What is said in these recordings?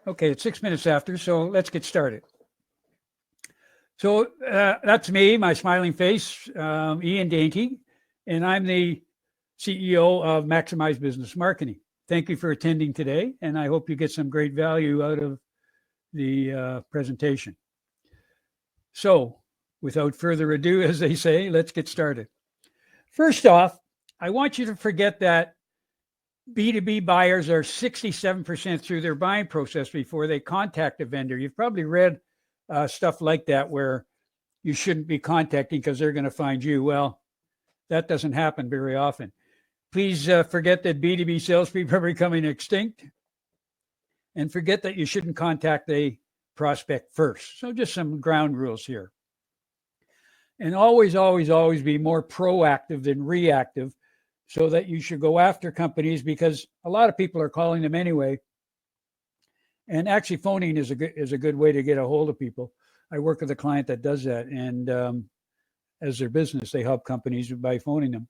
Okay, it's 6 minutes after, so let's get started. So that's me, my smiling face, Ian Dainty, and I'm the CEO of Maximize Business Marketing. Thank you for attending today, and I hope you get some great value out of the presentation. So, without further ado, as they say, let's get started. First off, I want you to forget that B2B buyers are 67% through their buying process before they contact a vendor. You've probably read stuff like that where you shouldn't be contacting because they're going to find you. Well, that doesn't happen very often. Please forget that B2B salespeople are becoming extinct, and forget that you shouldn't contact a prospect first. So just some ground rules here. And always, always, always be more proactive than reactive, so that you should go after companies because a lot of people are calling them anyway. And actually phoning is a good way to get a hold of people. I work with a client that does that, and as their business, they help companies by phoning them.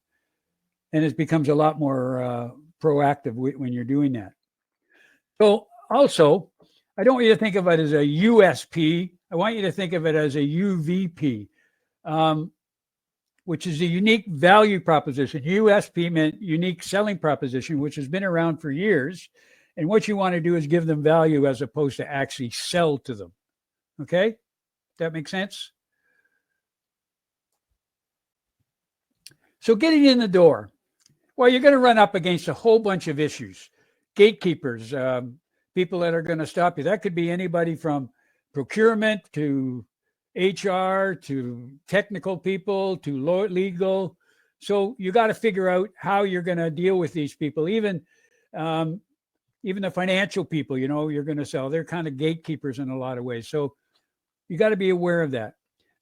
And it becomes a lot more proactive when you're doing that. So also, I don't want you to think of it as a USP. I want you to think of it as a UVP, which is a unique value proposition. USP meant unique selling proposition, which has been around for years. And what you want to do is give them value as opposed to actually sell to them. Okay? That makes sense? So getting in the door, well, you're going to run up against a whole bunch of issues. Gatekeepers, people that are going to stop you. That could be anybody from procurement to HR to technical people to legal. So you got to figure out how you're going to deal with these people. Even the financial people, you're going to sell. They're kind of gatekeepers in a lot of ways. So you got to be aware of that.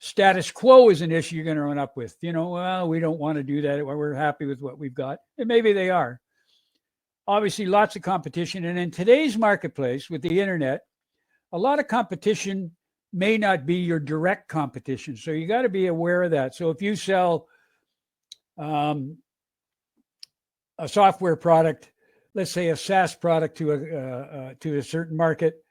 Status quo is an issue you're going to run up with. Well, we don't want to do that. We're happy with what we've got. And maybe they are. Obviously, lots of competition. And in today's marketplace with the internet, a lot of competition may not be your direct competition. So you got to be aware of that. So if you sell a software product, let's say a SaaS product to a certain market,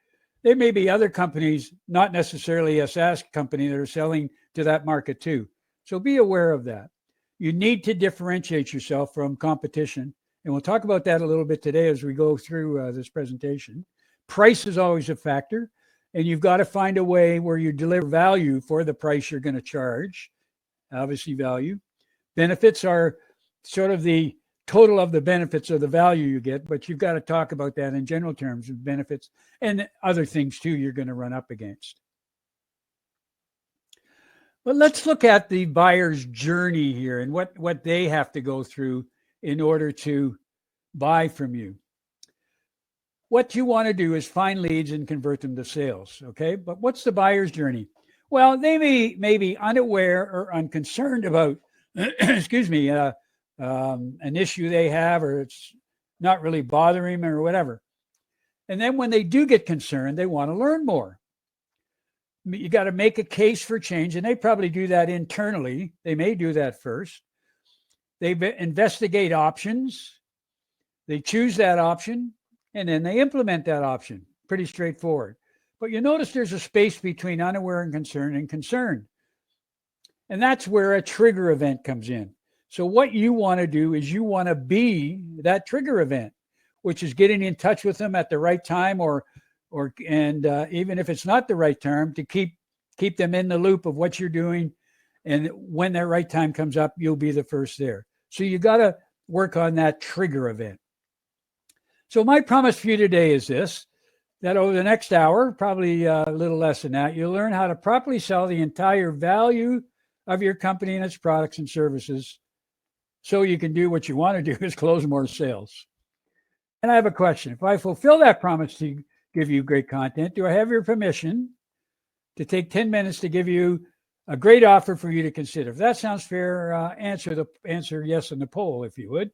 there may be other companies, not necessarily a SaaS company, that are selling to that market too. So be aware of that. You need to differentiate yourself from competition. And we'll talk about that a little bit today as we go through this presentation. Price is always a factor, and you've got to find a way where you deliver value for the price you're going to charge. Obviously, value. Benefits are sort of the total of the benefits of the value you get, but you've got to talk about that in general terms of benefits and other things too you're going to run up against. But let's look at the buyer's journey here and what they have to go through in order to buy from you. What you want to do is find leads and convert them to sales, okay? But what's the buyer's journey? Well, they may be unaware or unconcerned about, excuse me, an issue they have, or it's not really bothering them or whatever. And then when they do get concerned, they want to learn more. You got to make a case for change, and they probably do that internally. They may do that first. They investigate options. They choose that option, and then they implement that option. Pretty straightforward. But you notice there's a space between unaware and concerned. And that's where a trigger event comes in. So what you want to do is you want to be that trigger event, which is getting in touch with them at the right time, or even if it's not the right time, to keep them in the loop of what you're doing. And when that right time comes up, you'll be the first there. So you got to work on that trigger event. So my promise for you today is this, that over the next hour, probably a little less than that, you'll learn how to properly sell the entire value of your company and its products and services, so you can do what you want to do, is close more sales. And I have a question. If I fulfill that promise to give you great content, do I have your permission to take 10 minutes to give you a great offer for you to consider? If that sounds fair, answer yes in the poll, if you would.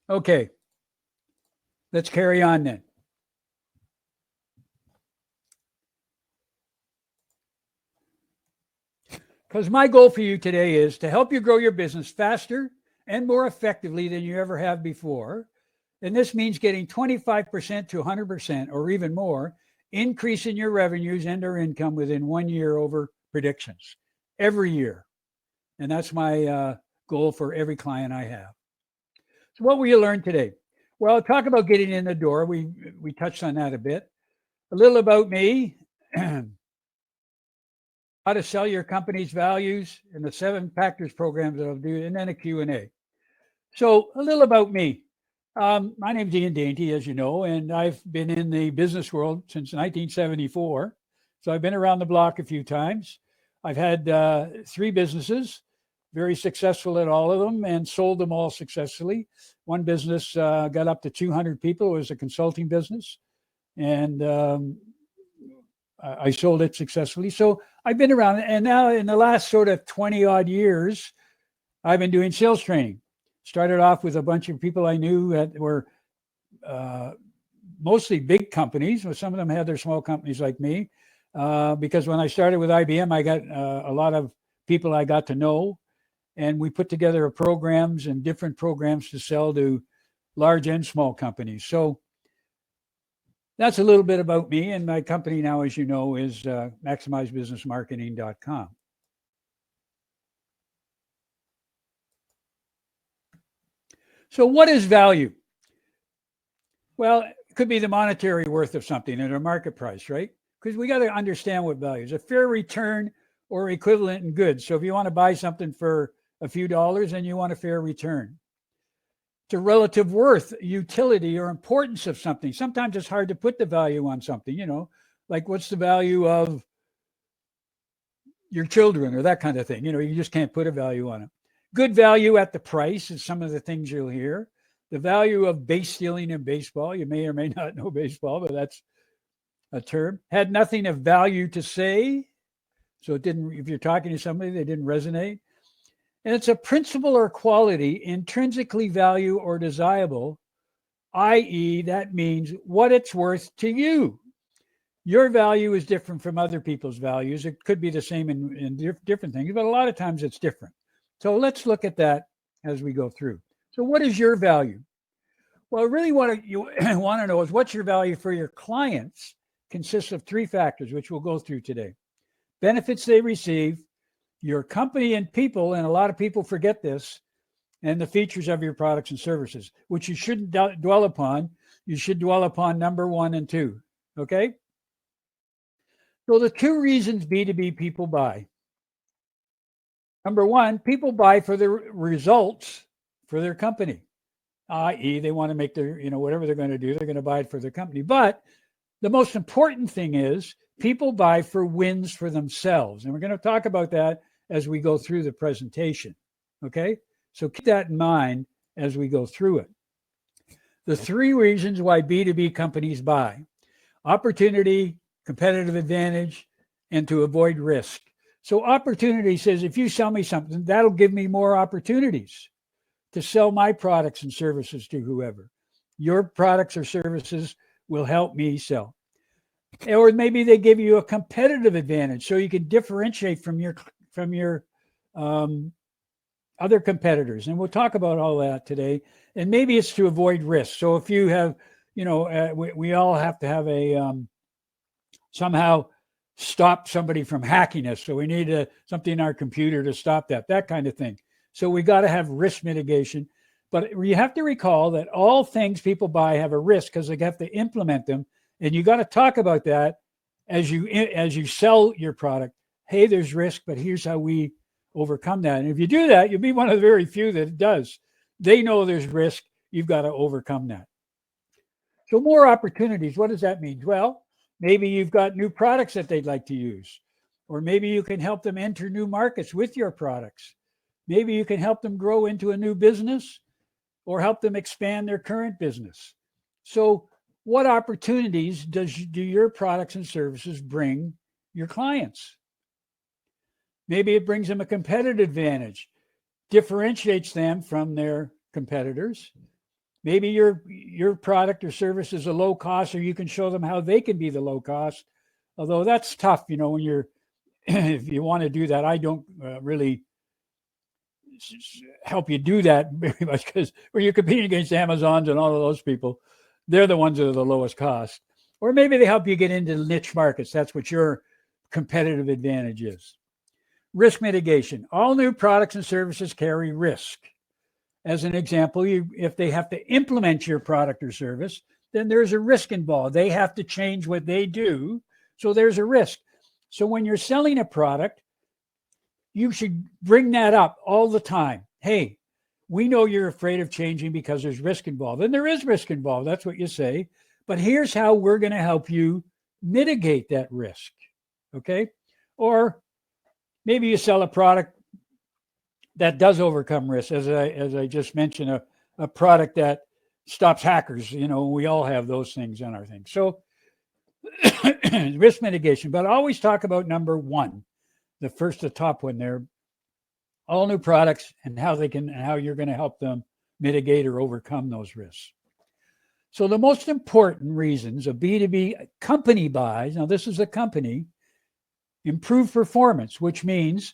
Okay. Let's carry on then. Because my goal for you today is to help you grow your business faster and more effectively than you ever have before. And this means getting 25% to 100% or even more increase in your revenues and or income within 1 year over predictions every year. And that's my goal for every client I have. So what will you learn today? Well, I'll talk about getting in the door. We touched on that a bit. A little about me, how to sell your company's values, and the 7 factors programs that I'll do, and then a Q&A. So a little about me. My name's Ian Dainty, as you know, and I've been in the business world since 1974. So I've been around the block a few times. I've had 3 businesses, very successful at all of them, and sold them all successfully. One business got up to 200 people. It was a consulting business, and I sold it successfully. So I've been around, and now in the last sort of 20 odd years, I've been doing sales training. Started off with a bunch of people I knew that were mostly big companies, but some of them had their small companies like me. Because when I started with IBM, I got a lot of people I got to know, and we put together programs and different programs to sell to large and small companies. So that's a little bit about me, and my company now, as you know, is maximizebusinessmarketing.com. So what is value? Well, it could be the monetary worth of something at a market price, right? Because we got to understand what value is. A fair return or equivalent in goods. So if you want to buy something for a few dollars, then you want a fair return. It's a relative worth, utility, or importance of something. Sometimes it's hard to put the value on something, like what's the value of your children or that kind of thing. You just can't put a value on it. Good value at the price is some of the things you'll hear. The value of base stealing in baseball. You may or may not know baseball, but that's a term. Had nothing of value to say. So it didn't, if you're talking to somebody, they didn't resonate. And it's a principle or quality intrinsically value or desirable, i.e., that means what it's worth to you. Your value is different from other people's values. It could be the same in different things, but a lot of times it's different. So let's look at that as we go through. So what is your value? Well, really what you want to know is what's your value for your clients consists of 3 factors, which we'll go through today. Benefits they receive, your company and people, and a lot of people forget this, and the features of your products and services, which you shouldn't dwell upon. You should dwell upon number 1 and 2, okay? So the 2 reasons B2B people buy. Number 1, people buy for the results for their company, i.e., they want to make their, whatever they're going to do, they're going to buy it for their company. But the most important thing is people buy for wins for themselves. And we're going to talk about that as we go through the presentation. Okay? So keep that in mind as we go through it. The 3 reasons why B2B companies buy: opportunity, competitive advantage, and to avoid risk. So opportunity says, if you sell me something, that'll give me more opportunities to sell my products and services to whoever. Your products or services will help me sell. Or maybe they give you a competitive advantage so you can differentiate from your other competitors. And we'll talk about all that today. And maybe it's to avoid risk. So if you have, we all have to have a somehow stop somebody from hacking us. So we need something in our computer to stop that kind of thing. So we got to have risk mitigation. But you have to recall that all things people buy have a risk because they have to implement them. And you got to talk about that as you sell your product. Hey, there's risk, but here's how we overcome that. And if you do that, you'll be one of the very few that it does. They know there's risk. You've got to overcome that. So more opportunities. What does that mean? Well, maybe you've got new products that they'd like to use, or maybe you can help them enter new markets with your products. Maybe you can help them grow into a new business or help them expand their current business. So what opportunities do your products and services bring your clients? Maybe it brings them a competitive advantage, differentiates them from their competitors, Maybe your product or service is a low cost, or you can show them how they can be the low cost. Although that's tough, when you're if you want to do that. I don't really help you do that very much, because when you're competing against Amazons and all of those people, they're the ones that are the lowest cost. Or maybe they help you get into niche markets. That's what your competitive advantage is. Risk mitigation. All new products and services carry risk. As an example, if they have to implement your product or service, then there's a risk involved. They have to change what they do, so there's a risk. So when you're selling a product, you should bring that up all the time. Hey, we know you're afraid of changing because there's risk involved. And there is risk involved. That's what you say. But here's how we're going to help you mitigate that risk. Okay? Or maybe you sell a product that does overcome risk. As I just mentioned, a product that stops hackers. We all have those things in our thing. So risk mitigation. But I always talk about number one, the top one there, all new products and how you're going to help them mitigate or overcome those risks. So the most important reasons a B2B company buys, now this is a company, improve performance, which means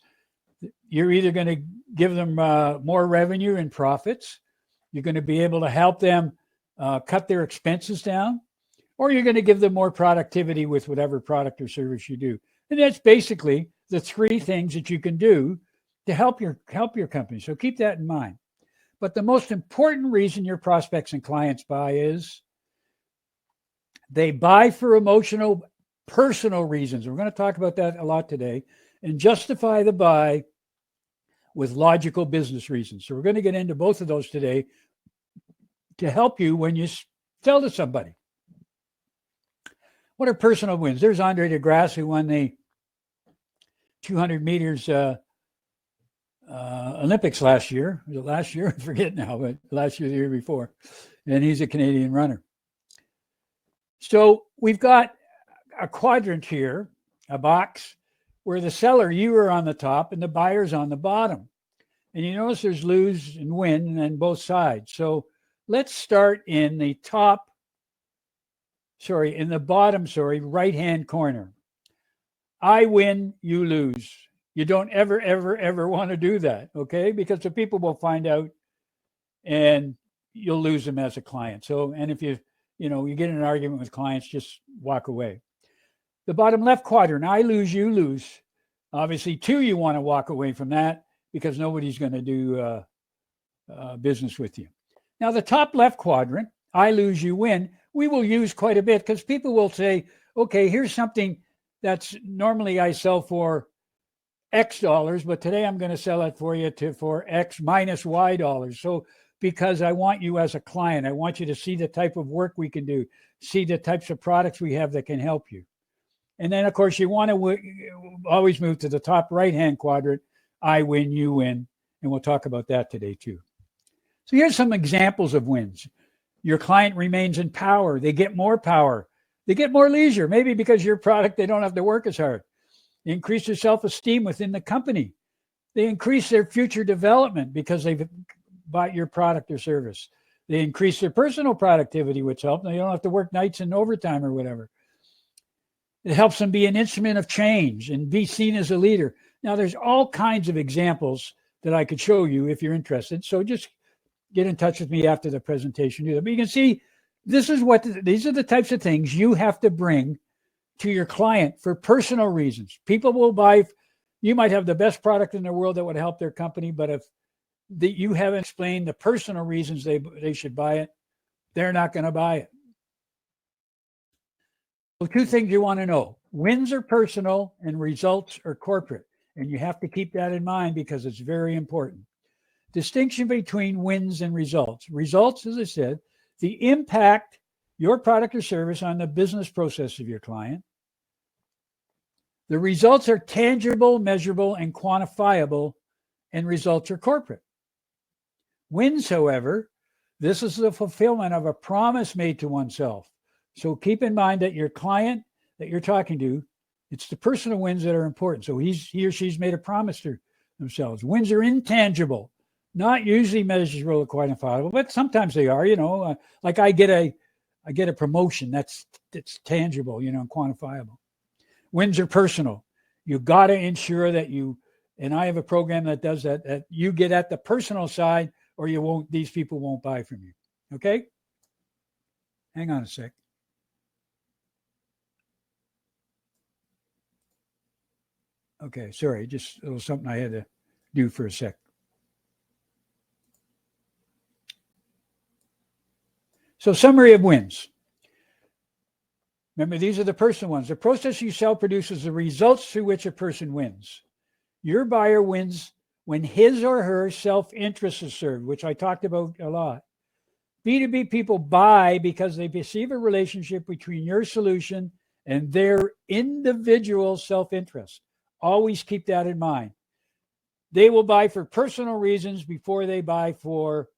you're either going to give them more revenue and profits, you're going to be able to help them cut their expenses down, or you're going to give them more productivity with whatever product or service you do. And that's basically the three things that you can do to help your company. So keep that in mind. But the most important reason your prospects and clients buy is they buy for emotional, personal reasons. We're going to talk about that a lot today, and justify the buy with logical business reasons. So we're going to get into both of those today to help you when you sell to somebody. What are personal wins? There's Andre DeGrasse, who won the 200 meters Olympics last year. Was it last year? I forget now, but last year, the year before. And he's a Canadian runner. So we've got a quadrant here, a box, where the seller, you are on the top, and the buyer's on the bottom. And you notice there's lose and win on both sides. So let's start in the bottom, right-hand corner. I win, you lose. You don't ever want to do that, okay? Because the people will find out and you'll lose them as a client. So, and if you get in an argument with clients, just walk away. The bottom left quadrant, I lose, you lose. Obviously, you want to walk away from that because nobody's going to do business with you. Now, the top left quadrant, I lose, you win, we will use quite a bit because people will say, okay, here's something that's normally I sell for X dollars, but today I'm going to sell it for you for X minus Y dollars. So because I want you as a client, I want you to see the type of work we can do, see the types of products we have that can help you. And then, of course, you want to always move to the top right-hand quadrant, I win, you win, and we'll talk about that today too. So here's some examples of wins. Your client remains in power. They get more power. They get more leisure, maybe because your product, they don't have to work as hard. They increase their self-esteem within the company. They increase their future development because they've bought your product or service. They increase their personal productivity, which helps. They don't have to work nights and overtime or whatever. It helps them be an instrument of change and be seen as a leader. Now, there's all kinds of examples that I could show you if you're interested. So just get in touch with me after the presentation. But you can see these are the types of things you have to bring to your client for personal reasons. People will buy. You might have the best product in the world that would help their company, but if you haven't explained the personal reasons they should buy it, they're not going to buy it. So two things you want to know: wins are personal and results are corporate. And you have to keep that in mind because it's very important. Distinction between wins and results. Results, as I said, the impact your product or service on the business process of your client. The results are tangible, measurable, and quantifiable, and results are corporate. Wins, however, this is the fulfillment of a promise made to oneself. So keep in mind that your client that you're talking to, it's the personal wins that are important. So he or she's made a promise to themselves. Wins are intangible, Not usually measurable or quantifiable, but sometimes they are. Like I get a promotion that's tangible, and quantifiable. Wins are personal. You got to ensure that and I have a program that does that you get at the personal side, or these people won't buy from you. Okay? Hang on a sec. Okay, sorry, just a little something I had to do for a sec. So, summary of wins. Remember, these are the personal ones. The process you sell produces the results through which a person wins. Your buyer wins when his or her self-interest is served, which I talked about a lot. B2B people buy because they perceive a relationship between your solution and their individual self-interest. Always keep that in mind. They will buy for personal reasons before they buy for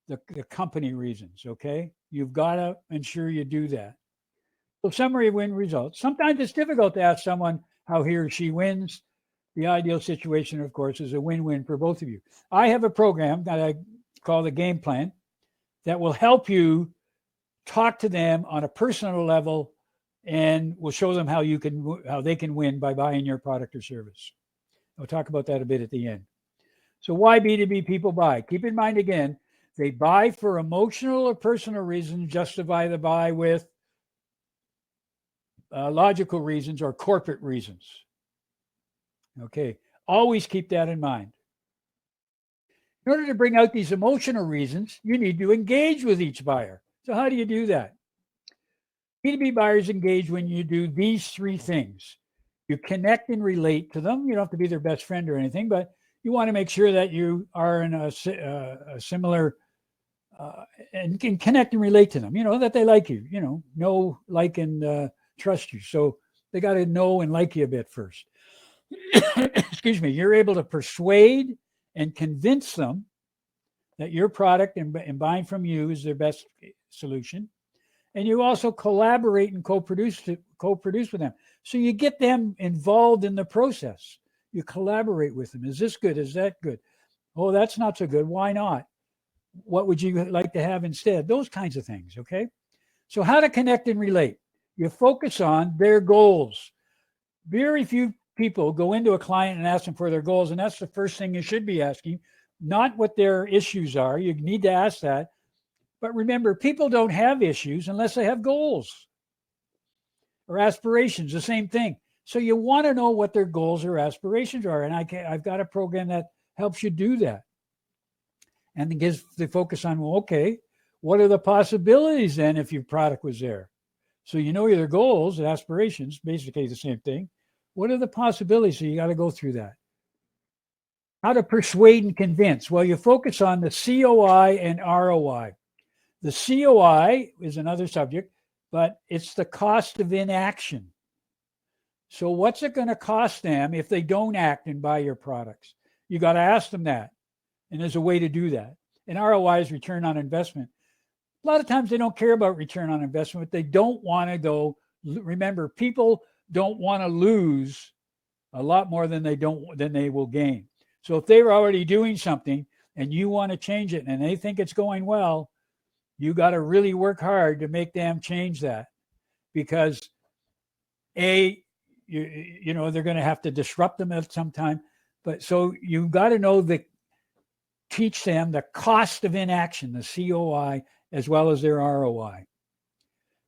the company reasons, okay? You've got to ensure you do that. So, summary of win results. Sometimes it's difficult to ask someone how he or she wins. The ideal situation, of course, is a win-win for both of you. I have a program that I call the game plan that will help you talk to them on a personal level and will show them how they can win by buying your product or service. I'll talk about that a bit at the end. So, why B2B people buy? Keep in mind again, they buy for emotional or personal reasons, justify the buy with logical reasons or corporate reasons. Okay, always keep that in mind. In order to bring out these emotional reasons, you need to engage with each buyer. So how do you do that? B2B buyers engage when you do these three things. You connect and relate to them. You don't have to be their best friend or anything, but you want to make sure that you are in a similar and can connect and relate to them, that they like you, know, like, and trust you. So they got to know and like you a bit first. Excuse me. You're able to persuade and convince them that your product and buying from you is their best solution. And you also collaborate and co-produce with them. So you get them involved in the process. You collaborate with them. Is this good? Is that good? Oh, that's not so good. Why not? What would you like to have instead? Those kinds of things, okay? So how to connect and relate? You focus on their goals. Very few people go into a client and ask them for their goals, and that's the first thing you should be asking, not what their issues are. You need to ask that. But remember, people don't have issues unless they have goals or aspirations, the same thing. So you want to know what their goals or aspirations are. And I've got a program that helps you do that. And it gives the focus on, well, okay, what are the possibilities then if your product was there? So you know your goals and aspirations, basically the same thing. What are the possibilities? So you got to go through that. How to persuade and convince? Well, you focus on the COI and ROI. The COI is another subject, but it's the cost of inaction. So what's it going to cost them if they don't act and buy your products? You got to ask them that. And there's a way to do that. And ROI is return on investment. A lot of times they don't care about return on investment. They don't want to go. Remember, people don't want to lose a lot more than they will gain. So if they're already doing something and you want to change it and they think it's going well, you got to really work hard to make them change that, because they're going to have to disrupt them at some time. But so you got to know teach them the cost of inaction, the COI, as well as their ROI.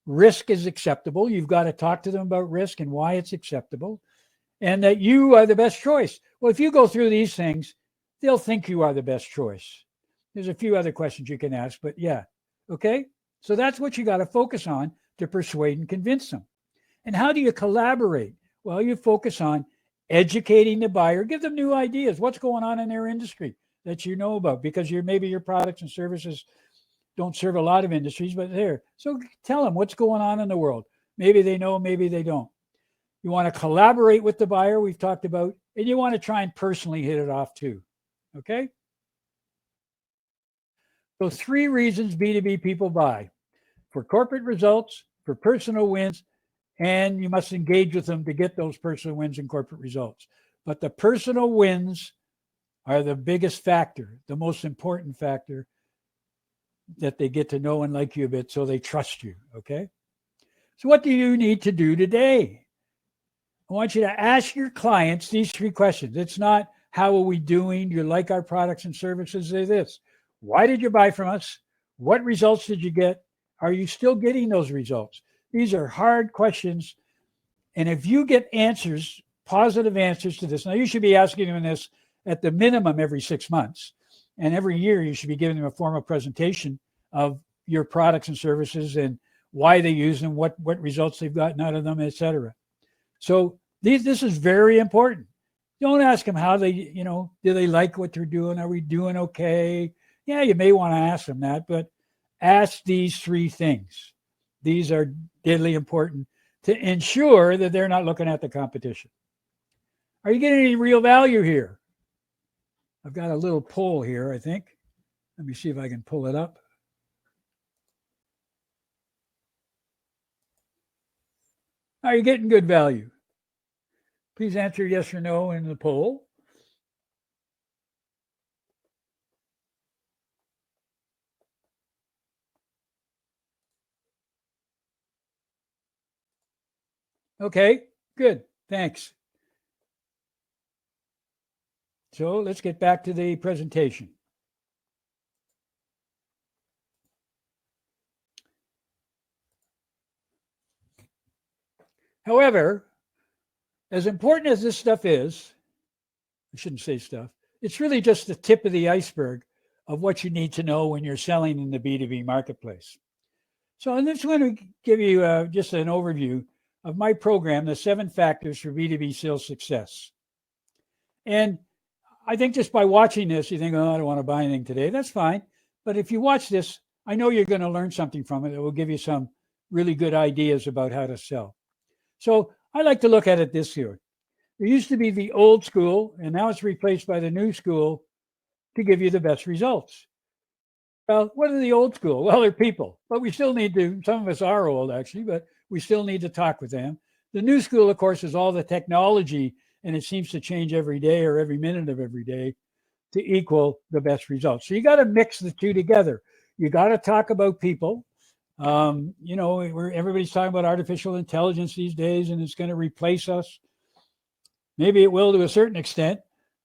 Risk is acceptable. You've got to talk to them about risk and why it's acceptable, and that you are the best choice. Well, if you go through these things, they'll think you are the best choice. There's a few other questions you can ask, but yeah. Okay, so that's what you got to focus on to persuade and convince them. And how do you collaborate? Well, you focus on educating the buyer, give them new ideas. What's going on in their industry that you know about? Because maybe your products and services don't serve a lot of industries, but there. So tell them what's going on in the world. Maybe they know, maybe they don't. You want to collaborate with the buyer, we've talked about, and you want to try and personally hit it off too. Okay? So 3 reasons B2B people buy: for corporate results, for personal wins, and you must engage with them to get those personal wins and corporate results. But the personal wins are the biggest factor, the most important factor that they get to know and like you a bit so they trust you. Okay. So, what do you need to do today? I want you to ask your clients these 3 questions. It's not, how are we doing? Do you like our products and services? Say this: why did you buy from us? What results did you get? Are you still getting those results? These are hard questions. And if you get answers, positive answers to this, now you should be asking them this at the minimum every 6 months. And every year you should be giving them a formal presentation of your products and services and why they use them, what results they've gotten out of them, etc. So this is very important. Don't ask them how they, do they like what they're doing? Are we doing okay? Yeah, you may want to ask them that, but ask these 3 things. These are deadly important to ensure that they're not looking at the competition. Are you getting any real value here? I've got a little poll here, I think. Let me see if I can pull it up. Are you getting good value? Please answer yes or no in the poll. Okay, good. Thanks. So let's get back to the presentation. However, as important as this stuff is, I shouldn't say stuff, it's really just the tip of the iceberg of what you need to know when you're selling in the B2B marketplace. So I'm just going to give you just an overview of my program, the 7 factors for B2B sales success. And I think just by watching this, you think, oh, I don't want to buy anything today. That's fine. But if you watch this, I know you're going to learn something from it that will give you some really good ideas about how to sell. So I like to look at it this year. There used to be the old school, and now it's replaced by the new school to give you the best results. Well, what are the old school? Well, they're people, but we still need to, some of us are old actually, but we still need to talk with them. The new school, of course, is all the technology, and it seems to change every day or every minute of every day to equal the best results. So you got to mix the 2 together. You got to talk about people. Everybody's talking about artificial intelligence these days, and it's going to replace us. Maybe it will to a certain extent,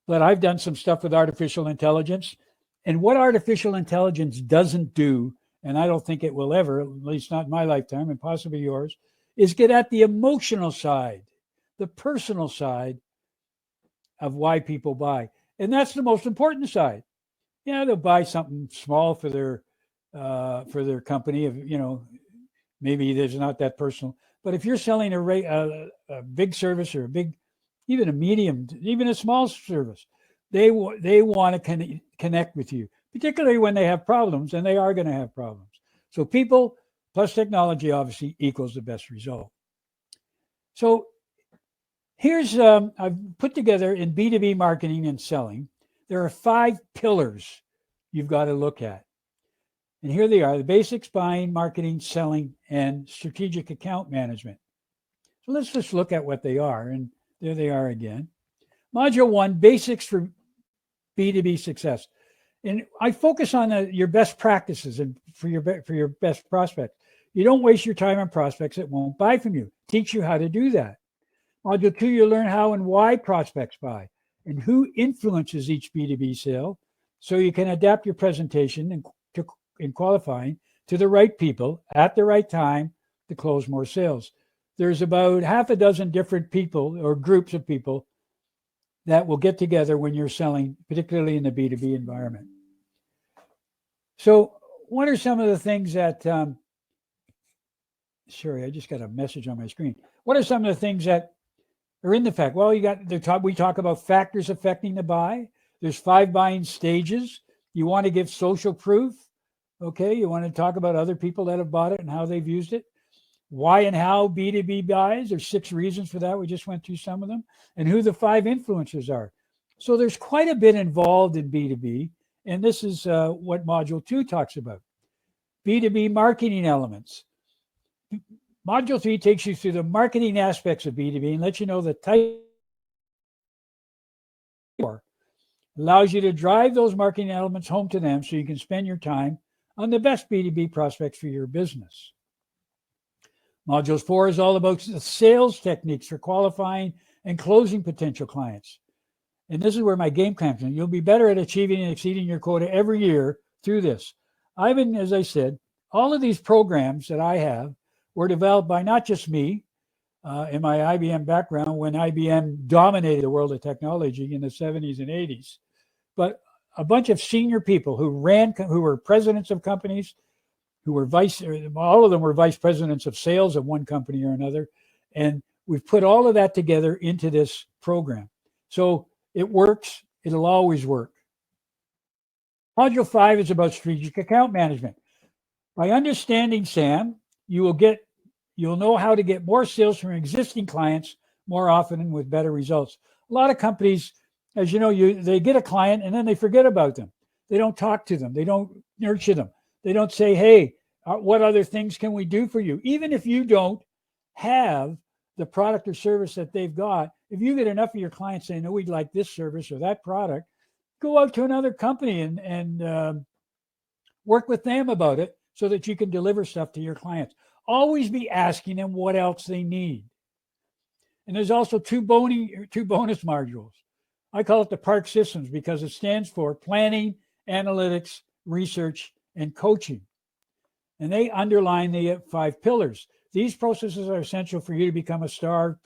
but I've done some stuff with artificial intelligence. And what artificial intelligence doesn't do, and I don't think it will ever, at least not in my lifetime and possibly yours, is get at the emotional side, the personal side of why people buy. And that's the most important side. Yeah, they'll buy something small for their company. Maybe there's not that personal. But if you're selling a big service or even a medium, even a small service, they want to connect with you, particularly when they have problems, and they are going to have problems. So people plus technology obviously equals the best result. So here's, I've put together in B2B marketing and selling, there are 5 pillars you've got to look at. And here they are: the basics, buying, marketing, selling, and strategic account management. So let's just look at what they are. And there they are again. Module 1, basics for B2B success. And I focus on your best practices and for your best prospects. You don't waste your time on prospects that won't buy from you. Teach you how to do that. Module 2, you learn how and why prospects buy and who influences each B2B sale, so you can adapt your presentation in qualifying to the right people at the right time to close more sales. There's about half a dozen different people or groups of people that will get together when you're selling, particularly in the B2B environment. So what are some of the things that, sorry, I just got a message on my screen. What are some of the things that are in the fact? Well, we talk about factors affecting the buy. There's 5 buying stages. You want to give social proof. Okay, you want to talk about other people that have bought it and how they've used it. Why and how B2B buys. There's 6 reasons for that. We just went through some of them. And who the 5 influencers are. So there's quite a bit involved in B2B. And this is what Module 2 talks about. B2B marketing elements. Module 3 takes you through the marketing aspects of B2B and lets you know the type. Allows you to drive those marketing elements home to them so you can spend your time on the best B2B prospects for your business. Module 4 is all about the sales techniques for qualifying and closing potential clients. And this is where my game comes in. You'll be better at achieving and exceeding your quota every year through this. As I said, all of these programs that I have were developed by not just me in my IBM background when IBM dominated the world of technology in the 70s and 80s, but a bunch of senior people who were presidents of companies, all of them were vice presidents of sales of one company or another. And we've put all of that together into this program. So it works. It'll always work. Module 5 is about strategic account management. By understanding SAM, you'll know how to get more sales from existing clients more often and with better results. A lot of companies, as you know, they get a client and then they forget about them. They don't talk to them. They don't nurture them. They don't say, hey, what other things can we do for you? Even if you don't have the product or service that they've got, if you get enough of your clients saying, no, we'd like this service or that product, go out to another company and work with them about it so that you can deliver stuff to your clients. Always be asking them what else they need. And there's also two bonus modules. I call it the PARC systems because it stands for planning, analytics, research, and coaching. And they underline the 5 pillars. These processes are essential for you to become a star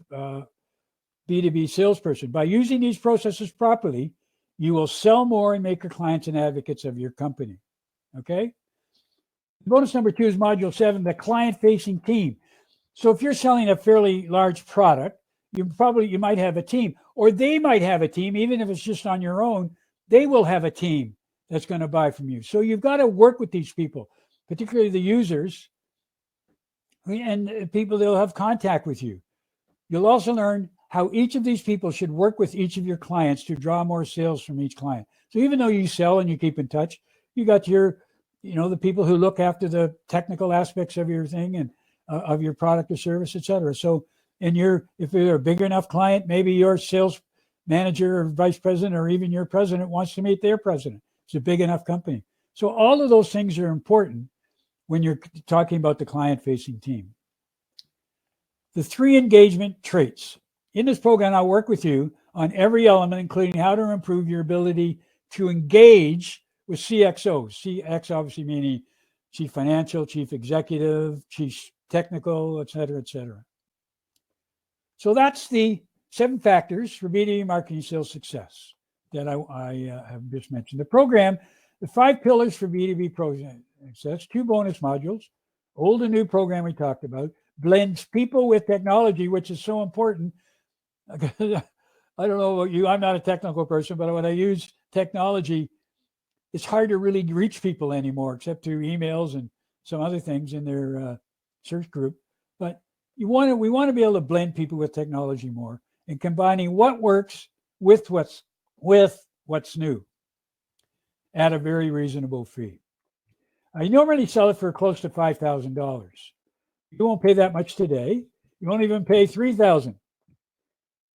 B2B salesperson. By using these processes properly, you will sell more and make your clients and advocates of your company. Okay? Bonus number 2 is module 7, the client-facing team. So if you're selling a fairly large product, you might have a team, or they might have a team, even if it's just on your own, they will have a team that's going to buy from you. So you've got to work with these people, particularly the users and people that will have contact with you. You'll also learn how each of these people should work with each of your clients to draw more sales from each client. So even though you sell and you keep in touch, you got the people who look after the technical aspects of your thing and of your product or service, et cetera. So if you're a big enough client, maybe your sales manager or vice president or even your president wants to meet their president. It's a big enough company. So all of those things are important when you're talking about the client-facing team. The 3 engagement traits. In this program, I'll work with you on every element, including how to improve your ability to engage with CXOs. CX obviously meaning chief financial, chief executive, chief technical, et cetera, et cetera. So that's the 7 factors for B2B marketing sales success that I have just mentioned. The program, the 5 pillars for B2B success, 2 bonus modules, old and new program we talked about, blends people with technology, which is so important. I don't know about you, I'm not a technical person, but when I use technology, it's hard to really reach people anymore, except through emails and some other things in their search group. But we want to be able to blend people with technology more and combining what works with what's new at a very reasonable fee. I normally sell it for close to $5,000. You won't pay that much today. You won't even pay $3,000.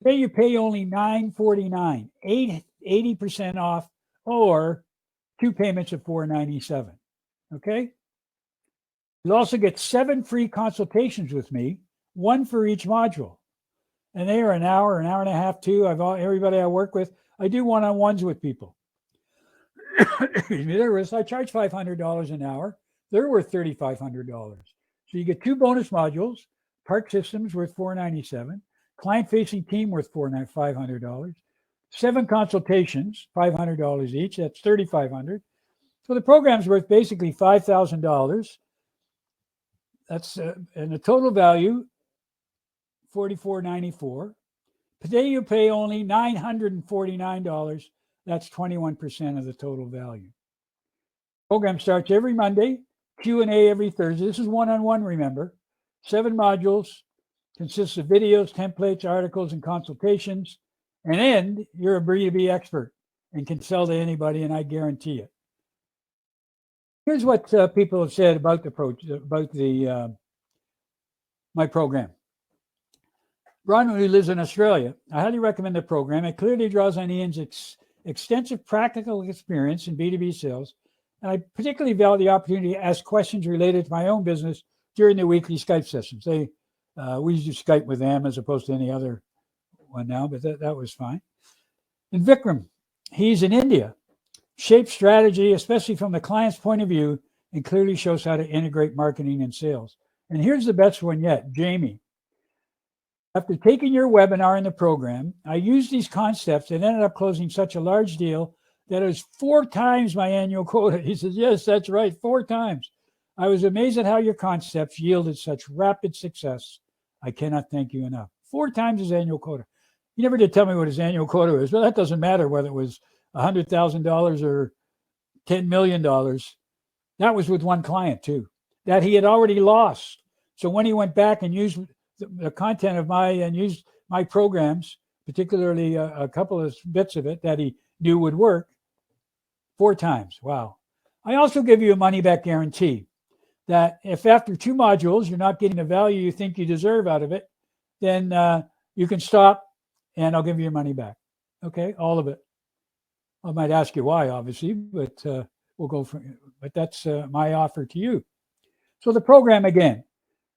Today you pay only $949, 80% off, or 2 payments of $497. Okay. You'll also get 7 free consultations with me, 1 for each module. And they are an hour and a half too. Everybody I work with, I do one-on-ones with people. I charge $500 an hour. They're worth $3,500. So you get 2 bonus modules, PARC systems worth $497, client-facing team worth $500, 7 consultations, $500 each. That's $3,500. So the program's worth basically $5,000. That's and the total value, $44.94. Today you pay only $949. That's 21% of the total value. Program starts every Monday, Q&A every Thursday. This is one-on-one, remember. 7 modules, consists of videos, templates, articles, and consultations. And then you're a B2B expert and can sell to anybody, and I guarantee it. Here's what people have said about my program. Ron, who lives in Australia, I highly recommend the program. It clearly draws on Ian's extensive practical experience in B2B sales, and I particularly value the opportunity to ask questions related to my own business during the weekly Skype sessions. We use Skype with them as opposed to any other one now, but that was fine. And Vikram, he's in India, shapes strategy, especially from the client's point of view, and clearly shows how to integrate marketing and sales. And here's the best one yet, Jamie. After taking your webinar in the program, I used these concepts and ended up closing such a large deal that it was 4 times my annual quota. He says, yes, that's right, 4 times. I was amazed at how your concepts yielded such rapid success. I cannot thank you enough. 4 times his annual quota. He never did tell me what his annual quota is, but that doesn't matter whether it was $100,000 or $10 million. That was with one client too, that he had already lost. So when he went back and used the content of used my programs, particularly a couple of bits of it that he knew would work, 4 times. Wow. I also give you a money back guarantee that if after 2 modules you're not getting the value you think you deserve out of it, then you can stop and I'll give you your money back. Okay, all of it. I might ask you why, obviously, but we'll go for it. But that's my offer to you. So the program again.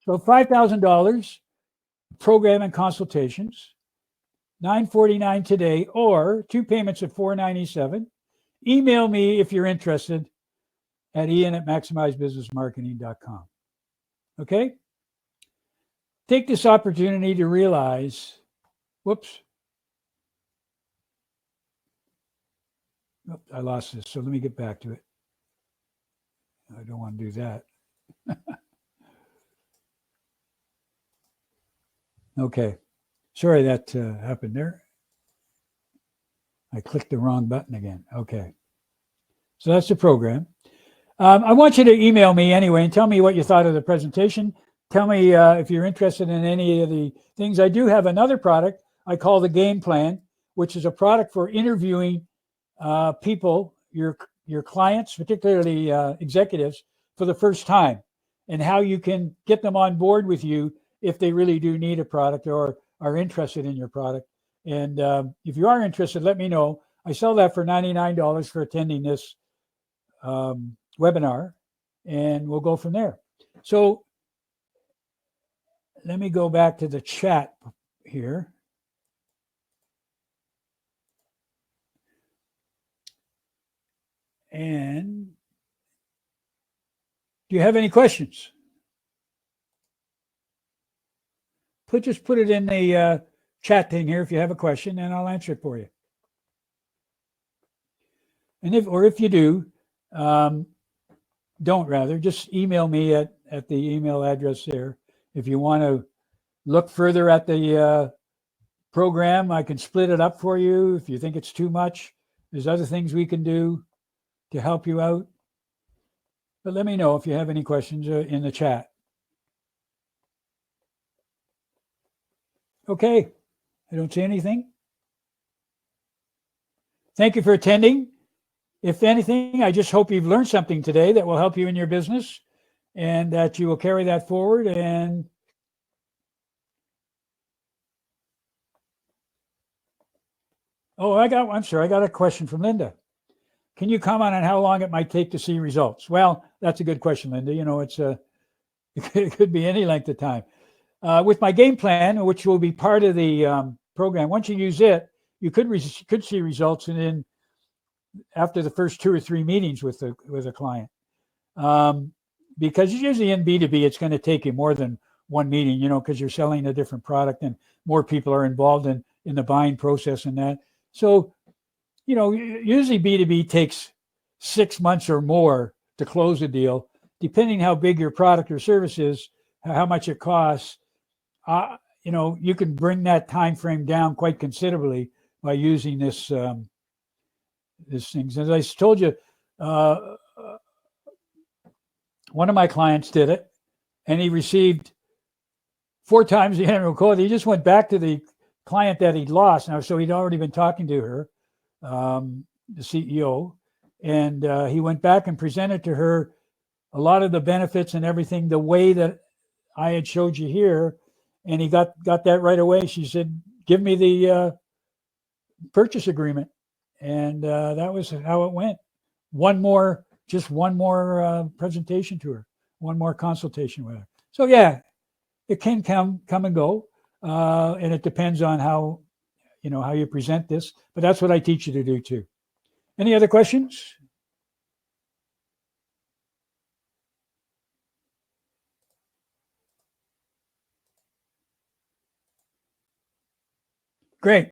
So $5,000 program and consultations, $949 today, or 2 payments of $497. Email me if you're interested at ian@maximizebusinessmarketing.com. Okay? Take this opportunity to realize, whoops. Oh, I lost this, so let me get back to it. I don't want to do that. Okay. Sorry that happened there. I clicked the wrong button again. Okay. So that's the program. I want you to email me anyway and tell me what you thought of the presentation. Tell me if you're interested in any of the things. I do have another product I call the Game Plan, which is a product for interviewing people, your clients, particularly executives, for the first time, and how you can get them on board with you if they really do need a product or are interested in your product. And if you are interested, let me know. I sell that for $99 for attending this webinar, and we'll go from there. So let me go back to the chat here. And do you have any questions? Just put it in the chat thing here if you have a question, and I'll answer it for you. And if you do, don't rather, just email me at the email address there. If you want to look further at the program, I can split it up for you. If you think it's too much, there's other things we can do to help you out. But let me know if you have any questions in the chat. Okay, I don't see anything. Thank you for attending. If anything, I just hope you've learned something today that will help you in your business and that you will carry that forward. And I'm sorry, I got a question from Linda. Can you comment on how long it might take to see results? Well, that's a good question, Linda. You know, it could be any length of time. With my game plan, which will be part of the program, once you use it, you could see results in after the first 2 or 3 meetings with a client. Because usually in B2B, it's going to take you more than 1 meeting, you know, because you're selling a different product and more people are involved in the buying process and that. So, you know, usually B2B takes 6 months or more to close a deal, depending how big your product or service is, how much it costs. You know, you can bring that time frame down quite considerably by using this things. As I told you, one of my clients did it, and he received 4 times the annual quota. He just went back to the client that he'd lost. Now, so he'd already been talking to her, the CEO, and he went back and presented to her a lot of the benefits and everything the way that I had showed you here, and he got that right away. She said, "Give me the purchase agreement," And that was how it went. Just one more presentation to her, one more consultation with her. So yeah, it can come and go, and it depends on how you present this. But that's what I teach you to do too. Any other questions? Great.